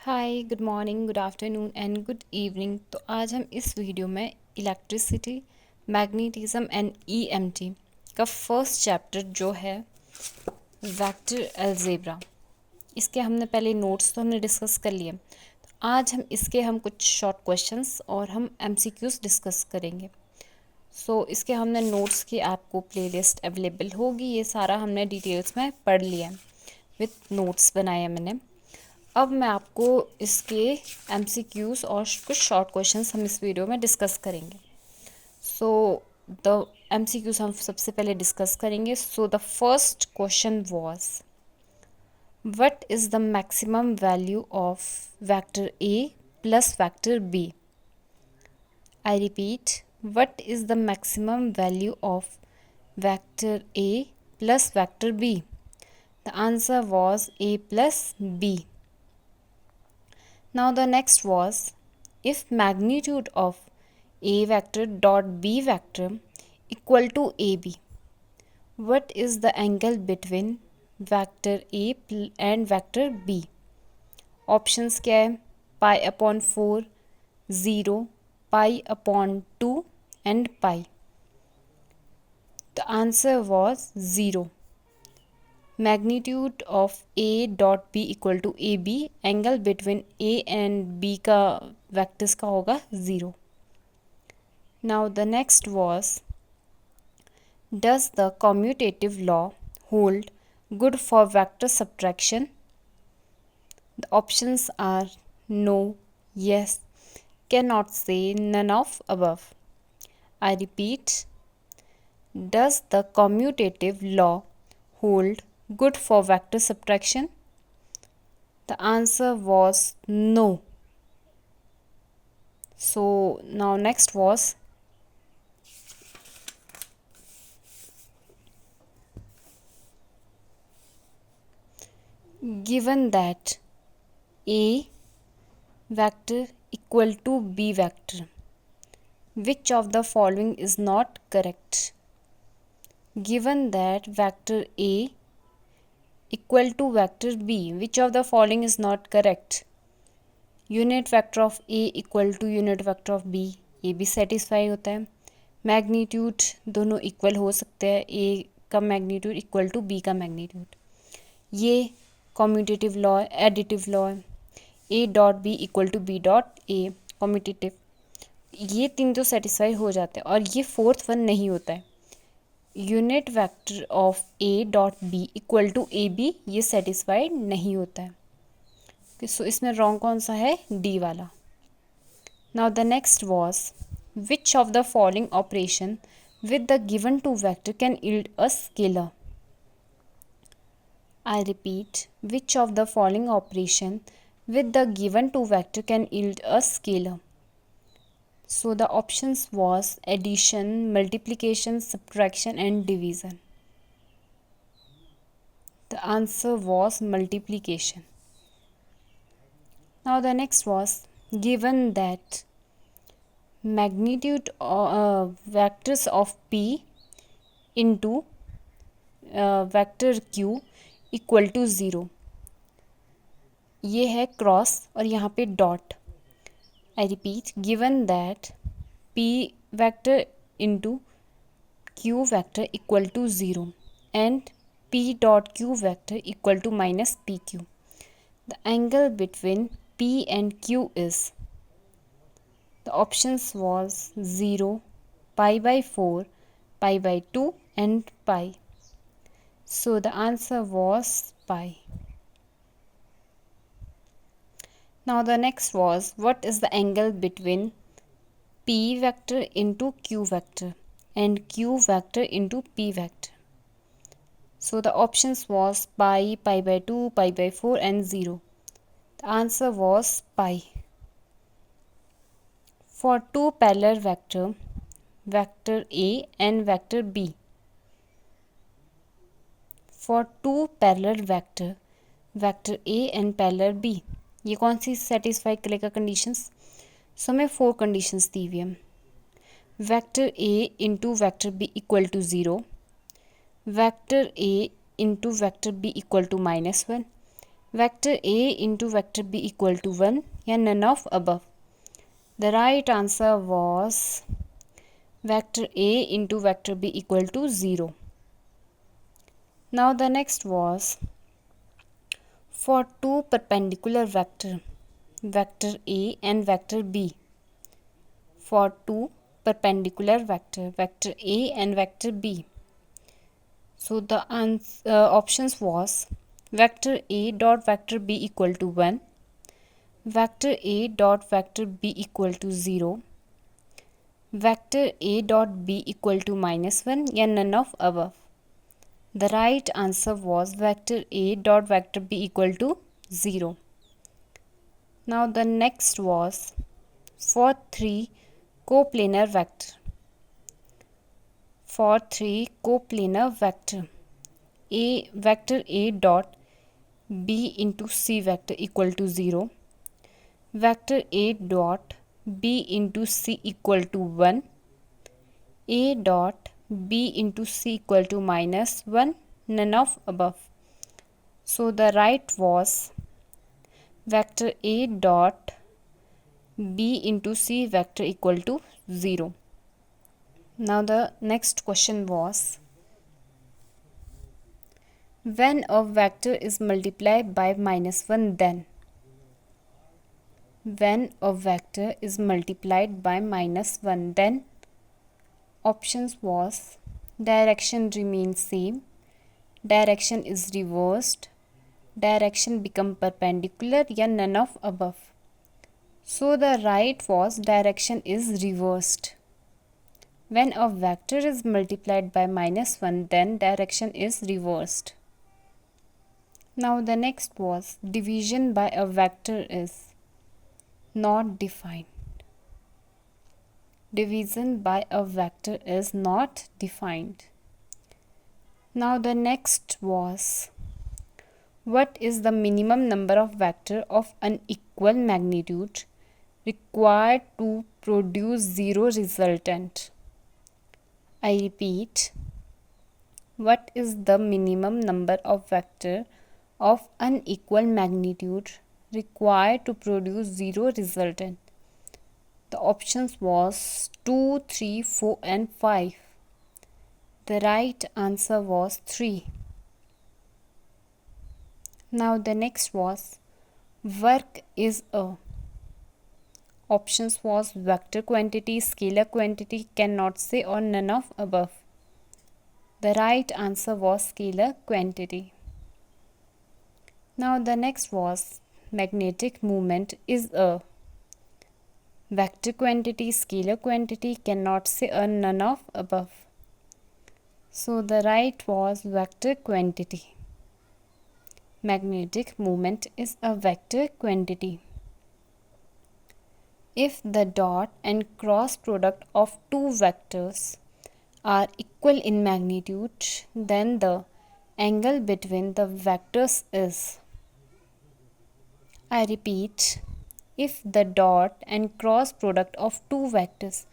Hi, good morning, good afternoon and good evening. तो आज हम इस वीडियो में इलेक्ट्रिसिटी, मैग्नेटिज्म एंड ईएमटी का फर्स्ट चैप्टर जो है वेक्टर अलजेब्रा, इसके हमने पहले नोट्स तो हमने डिस्कस कर लिए। तो आज हम कुछ शॉर्ट क्वेश्चंस और हम एमसीक्यूज डिस्कस करेंगे। इसके हमने नोट्स की आपको प्लेलिस्ट अवेलेबल होगी। ये सारा हमने डिटेल्स में पढ़ लिया है, विथ नोट्स बनाए हैं मैंने। अब मैं आपको इसके एमसीक्यूज और कुछ शॉर्ट क्वेश्चंस हम इस वीडियो में डिस्कस करेंगे। द एमसीक्यूज हम सबसे पहले डिस्कस करेंगे। The first question was what is the maximum value of vector A plus vector B. I repeat, what is the maximum value of vector A plus vector B. The answer was A plus B. Now the next was, if magnitude of A vector dot B vector equal to AB, what is the angle between vector A and vector B? Options क्या है? Pi upon 4, 0, pi upon 2 and pi. The answer was 0. Magnitude of A dot B equal to AB, angle between A and B का vectors का होगा 0. Now the next was, does the commutative law hold good for vector subtraction? The options are no, yes, cannot say, none of above. I repeat, does the commutative law hold good for vector subtraction? The answer was no. So now next was, given that A vector equal to B vector, which of the following is not correct? Given that vector A equal to vector B, which of the following is not correct? Unit vector of A equal to unit vector of B, ये भी satisfy होता है। Magnitude दोनों equal हो सकते हैं, A का magnitude equal to B का मैग्नीट्यूड, ये कम्यूटेटिव लॉ है, एडिटिव लॉ है। A dot B equal to B dot A, commutative, ये तीन तो सेटिस्फाई हो जाते हैं। और ये फोर्थ वन नहीं होता है, unit vector of A dot B equal to A B, ये सेटिस्फाइड नहीं होता है। सो इसमें रॉन्ग कौन सा है? डी वाला. Now the next was, which of the following operation with the given two vector can yield a scalar. I repeat, which of the following operation with the given two vector can yield a scalar? So the options was addition, multiplication, subtraction and division. The answer was multiplication. Now the next was, given that magnitude vectors of P into vector Q equal to 0, ये है cross और यहाँ पे dot. I repeat, given that P vector into Q vector equal to 0 and P dot Q vector equal to minus P Q, the angle between P and Q is. The options was 0, pi by 4, pi by 2 and pi. So the answer was pi. Now the next was, what is the angle between p vector into q vector and q vector into p vector? So the options was pi, pi by 2, pi by 4 and 0. The answer was pi. For two parallel vector, vector A and vector B, for two parallel vector, vector A and parallel B, ये कौन सी satisfy करेगा conditions? सो हमें 4 conditions दी हुई है. Vector A into vector B equal to 0, vector A into vector B equal to -1, vector A into vector B equal to 1 या none of above. The right answer was vector A into vector B equal to 0. Now the next was for two perpendicular vector A and vector B. For two perpendicular vector A and vector B. So the options was vector A dot vector B equal to 1, vector A dot vector B equal to 0, vector A dot B equal to -1 या none of above. The right answer was vector A dot vector B equal to 0. Now the next was for three coplanar vector. For three coplanar vector A dot B into C vector equal to 0, vector A dot B into C equal to 1, A dot B into C equal to -1, none of above. So the right was vector A dot B into C vector equal to 0. Now the next question was when a vector is multiplied by -1 then. When a vector is multiplied by -1 then options was direction remains same, direction is reversed, direction become perpendicular या none of above. So the right was direction is reversed. When a vector is multiplied by -1 then direction is reversed. Now the next was division by a vector is not defined. Division by a vector is not defined. Now the next was what is the minimum number of vector of unequal magnitude required to produce zero resultant. I repeat, what is the minimum number of vector of unequal magnitude required to produce zero resultant? The options was 2, 3, 4 and 5. The right answer was 3. Now the next was work is a. Options was vector quantity, scalar quantity, cannot say or none of above. The right answer was scalar quantity. Now the next was magnetic moment is a vector quantity, scalar quantity, cannot say or none of above. So the right was vector quantity. Magnetic moment is a vector quantity. If the dot and cross product of two vectors are equal in magnitude, then the angle between the vectors is. I repeat, if the dot and cross product of two vectors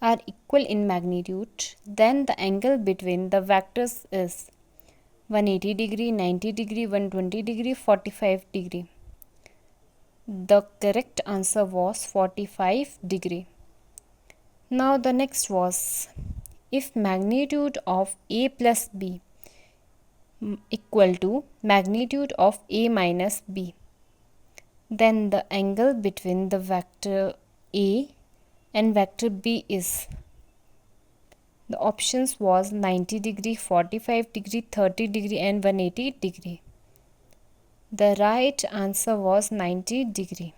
are equal in magnitude, then the angle between the vectors is 180 degree, 90 degree, 120 degree, 45 degree. The correct answer was 45 degree. Now the next was if magnitude of A plus B equal to magnitude of A minus B, then the angle between the vector A and vector B is. The options was 90 degree, 45 degree, 30 degree and 180 degree. The right answer was 90 degree.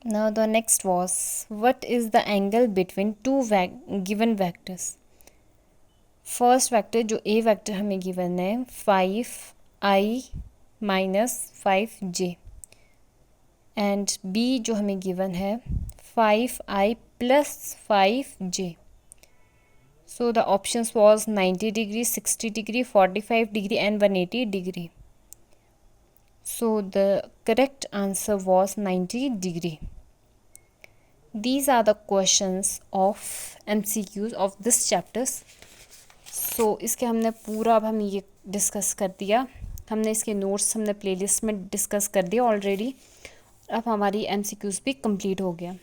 Now the next was what is the angle between two given vectors. First vector जो A vector हमें given है 5i minus 5j and B जो हमें given है 5i plus 5j. So the options was 90 degree, 60 degree, 45 degree and 180 degree. So the correct answer was 90 degree. These are the questions of MCQs of this chapters. So इसके हमने पूरा अब हम ये discuss कर दिया हमने इसके नोट्स हमने प्लेलिस्ट में डिस्कस कर दिया ऑलरेडी। अब हमारी एमसीक्यूज़ भी कंप्लीट हो गया।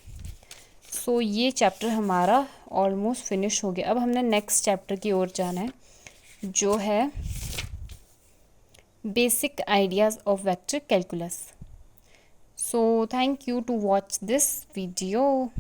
सो ये चैप्टर हमारा ऑलमोस्ट फिनिश हो गया। अब हमने नेक्स्ट चैप्टर की ओर जाना है, जो है basic ideas of vector calculus. So thank you to watch this video.